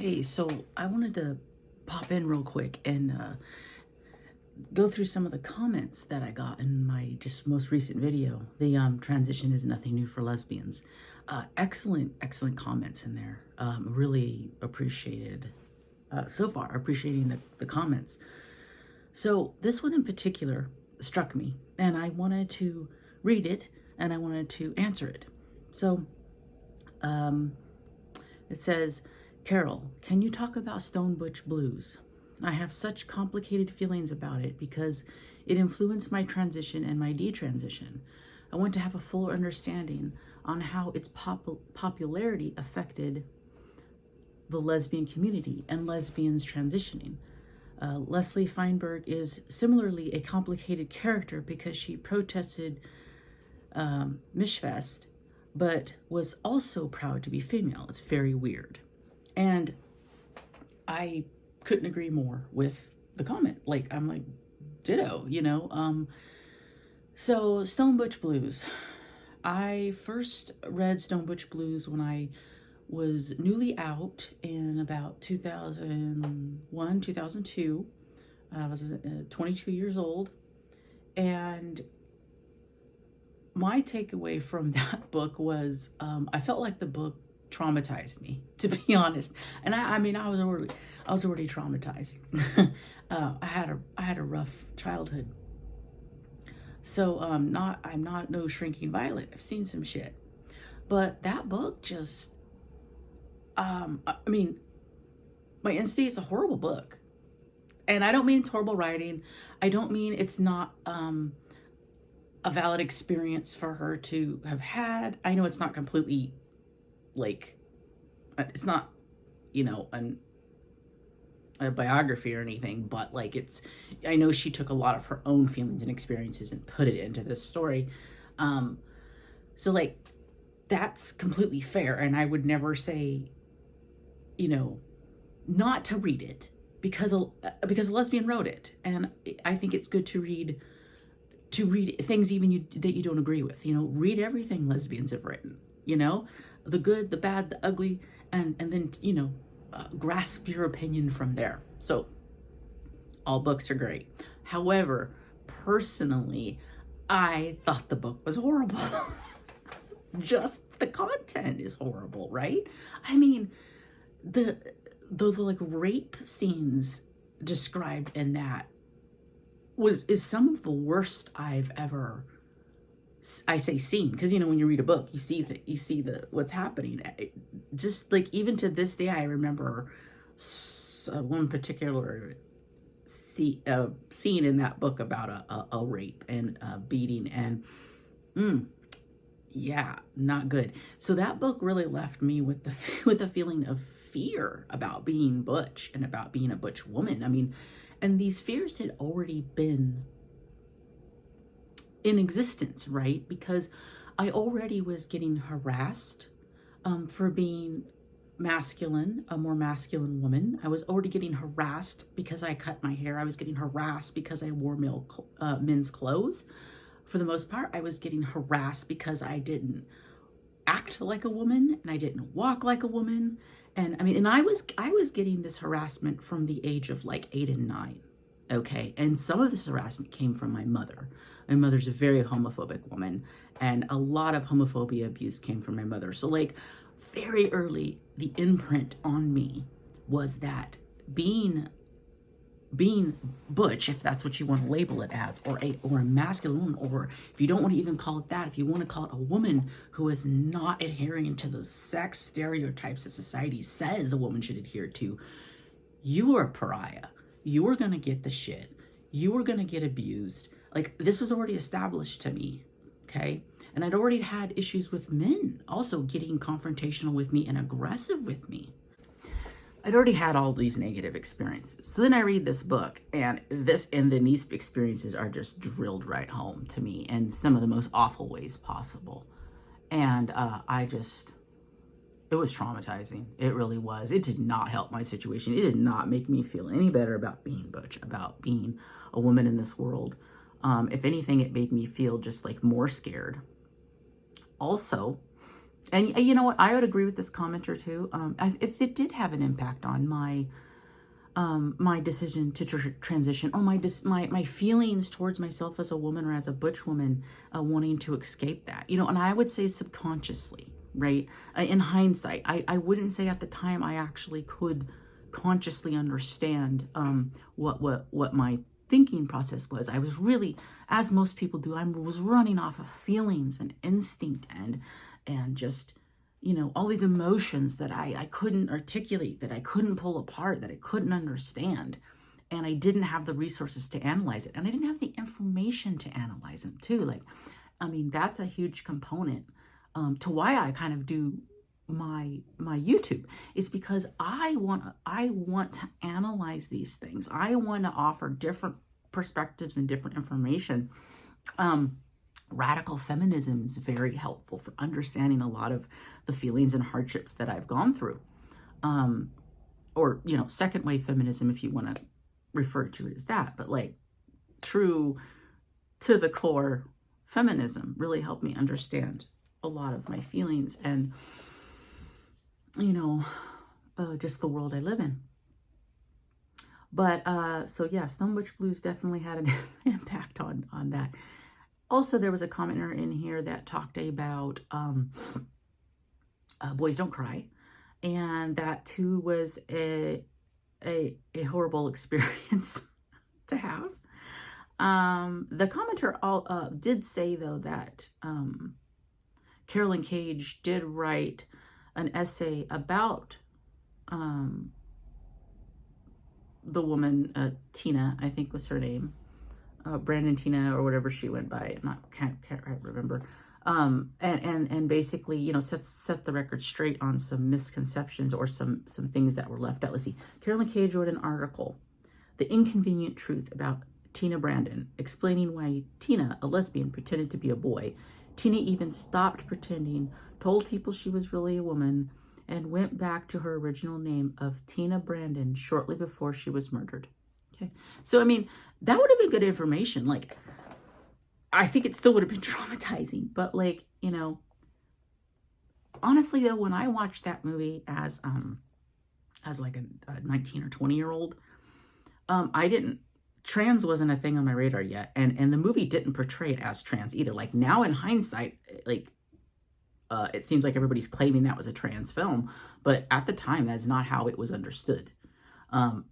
Hey, so I wanted to pop in real quick and go through some of the comments that I got in my just most recent video. The transition is nothing new for lesbians. Excellent comments in there. Really appreciated so far, appreciating the comments. So this one in particular struck me, and I wanted to read it and I wanted to answer it. So it says, Carol, can you talk about Stone Butch Blues? I have such complicated feelings about it because it influenced my transition and my detransition. I want to have a fuller understanding on how its popularity affected the lesbian community and lesbians transitioning. Leslie Feinberg is similarly a complicated character because she protested Mishfest, but was also proud to be female. It's very weird. And I couldn't agree more with the comment. I'm like, ditto, you know? So Stone Butch Blues. I first read Stone Butch Blues when I was newly out in about 2001, 2002. I was 22 years old. And my takeaway from that book was I felt like the book traumatized me, to be honest. And I mean, I was already traumatized. I had a rough childhood. So I'm not no shrinking violet. I've seen some shit. But that book just I mean, my instinct is a horrible book. And I don't mean it's horrible writing. I don't mean it's not a valid experience for her to have had. I know it's not completely it's not, you know, a biography or anything, but I know she took a lot of her own feelings and experiences and put it into this story. So that's completely fair. And I would never say, you know, not to read it because a lesbian wrote it. And I think it's good to read things even that you don't agree with. You know, read everything lesbians have written, you know, the good, the bad, the ugly, and then, you know, grasp your opinion from there. So all books are great. However, personally, I thought the book was horrible. Just the content is horrible, right? I mean, the rape scenes described in that is some of the worst I've ever, I say seen, because, you know, when you read a book, you see what's happening. Just even to this day, I remember one particular scene in that book about a rape and beating, and yeah, not good. So that book really left me with a feeling of fear about being butch and about being a butch woman. I mean, and these fears had already been in existence, right? Because I already was getting harassed for being masculine, a more masculine woman. I was already getting harassed because I cut my hair. I was getting harassed because I wore men's clothes. For the most part, I was getting harassed because I didn't act like a woman and I didn't walk like a woman. And I mean, and I was getting this harassment from the age of 8 and 9. Okay. And some of this harassment came from my mother. My mother's a very homophobic woman, and a lot of homophobia abuse came from my mother. So very early, the imprint on me was that being butch, if that's what you want to label it as, or a masculine woman, or if you don't want to even call it that, if you want to call it a woman who is not adhering to the sex stereotypes that society says a woman should adhere to, you are a pariah. You are going to get the shit. You are going to get abused. This was already established to me, okay? And I'd already had issues with men also getting confrontational with me and aggressive with me. I'd already had all these negative experiences. So then I read this book, and then these experiences are just drilled right home to me in some of the most awful ways possible. And it was traumatizing. It really was. It did not help my situation. It did not make me feel any better about being butch, about being a woman in this world. If anything, it made me feel just more scared. Also, And you know what? I would agree with this commenter too. If it did have an impact on my decision to transition, or my feelings towards myself as a woman or as a butch woman, wanting to escape that, you know, and I would say subconsciously, right? In hindsight, I wouldn't say at the time I actually could consciously understand what my thinking process was. I was really, as most people do, I was running off of feelings and instinct and just, you know, all these emotions that I couldn't articulate, that I couldn't pull apart, that I couldn't understand. And I didn't have the resources to analyze it. And I didn't have the information to analyze them too. Like, I mean, that's a huge component to why I kind of do my YouTube, is because I want to analyze these things. I want to offer different perspectives and different information. Radical feminism is very helpful for understanding a lot of the feelings and hardships that I've gone through. Or, you know, second wave feminism, if you want to refer to it as that, but like true to the core feminism really helped me understand a lot of my feelings and, you know, just the world I live in. But, so yeah, Stone Butch Blues definitely had an impact on that. Also, there was a commenter in here that talked about Boys Don't Cry, and that too was a horrible experience to have. The commenter did say, though, that Carolyn Cage did write an essay about the woman, Tina, I think was her name, Brandon Tina or whatever she went by. Can't remember. And basically, you know, set the record straight on some misconceptions or some things that were left out. Let's see. Carolyn Cage wrote an article, "The Inconvenient Truth About Tina Brandon," explaining why Tina, a lesbian, pretended to be a boy. Tina even stopped pretending, told people she was really a woman, and went back to her original name of Tina Brandon shortly before she was murdered. Okay. So, I mean, that would have been good information. Like, I think it still would have been traumatizing, but like, you know, honestly though, when I watched that movie as like a 19 or 20-year-old, trans wasn't a thing on my radar yet. And the movie didn't portray it as trans either. Like, now in hindsight, like, it seems like everybody's claiming that was a trans film, but at the time, that's not how it was understood.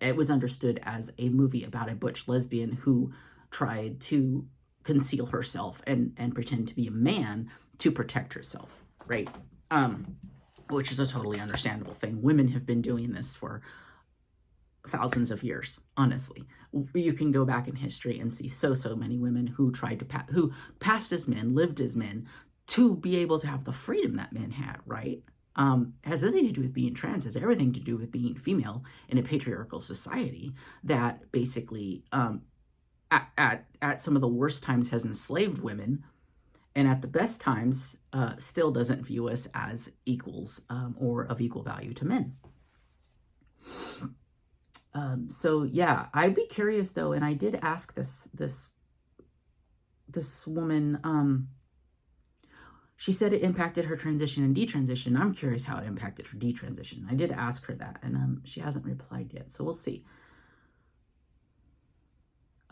It was understood as a movie about a butch lesbian who tried to conceal herself and pretend to be a man to protect herself, right? Which is a totally understandable thing. Women have been doing this for thousands of years, honestly. You can go back in history and see so many women who tried to who passed as men, lived as men, to be able to have the freedom that men had, right? Has nothing to do with being trans. Has everything to do with being female in a patriarchal society that basically, at some of the worst times, has enslaved women, and at the best times, still doesn't view us as equals or of equal value to men. So yeah, I'd be curious though, and I did ask this woman. She said it impacted her transition and detransition. I'm curious how it impacted her detransition. I did ask her that, and she hasn't replied yet, so we'll see.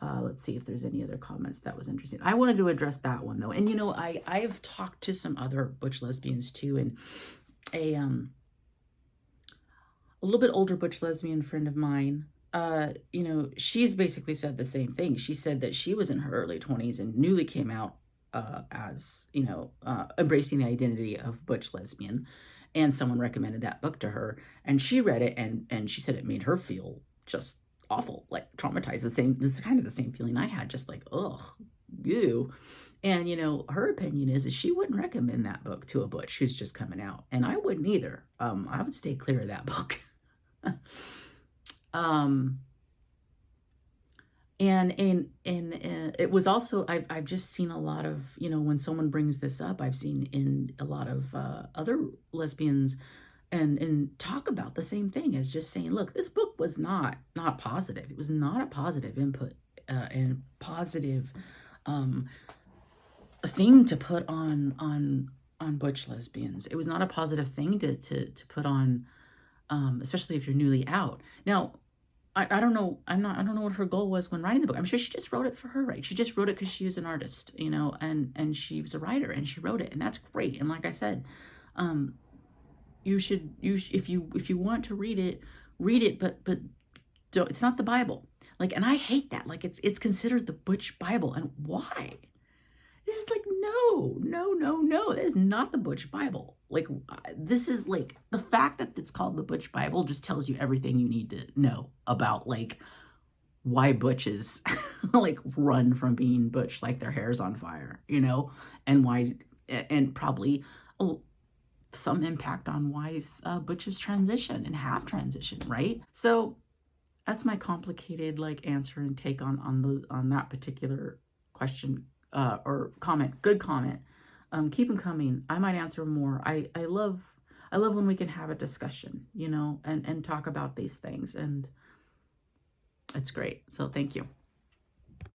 Let's see if there's any other comments that was interesting. I wanted to address that one, though. And, you know, I've talked to some other butch lesbians, too, and a little bit older butch lesbian friend of mine, you know, she's basically said the same thing. She said that she was in her early 20s and newly came out as, you know, embracing the identity of butch lesbian, and someone recommended that book to her, and she read it, and she said it made her feel just awful, like traumatized. This is kind of the same feeling I had, just like, ugh, ew. And, you know, her opinion is she wouldn't recommend that book to a butch who's just coming out, and I wouldn't either. I would stay clear of that book. And it was also, I've just seen a lot of, you know, when someone brings this up, I've seen in a lot of other lesbians and talk about the same thing, as just saying, look, this book was not positive. It was not a positive input and positive thing to put on on butch lesbians. It was not a positive thing to put on, especially if you're newly out. Now, I don't know. I don't know what her goal was when writing the book. I'm sure she just wrote it for her, right? She just wrote it because she was an artist, you know, and she was a writer and she wrote it, and that's great. And like I said, um, if you want to read it, but don't, it's not the Bible. Like, and I hate that. Like, it's considered the Butch Bible, and why? This is like, no, no, no, no. That is not the Butch Bible. Like, this is like, the fact that it's called the Butch Bible just tells you everything you need to know about, like, why butches like run from being butch, like their hair's on fire, you know, and why, and probably some impact on why butches transition and have transition, right? So that's my complicated like answer and take on that particular question or comment. Good comment. Keep them coming. I might answer more. I love when we can have a discussion, you know, and talk about these things, and it's great. So thank you.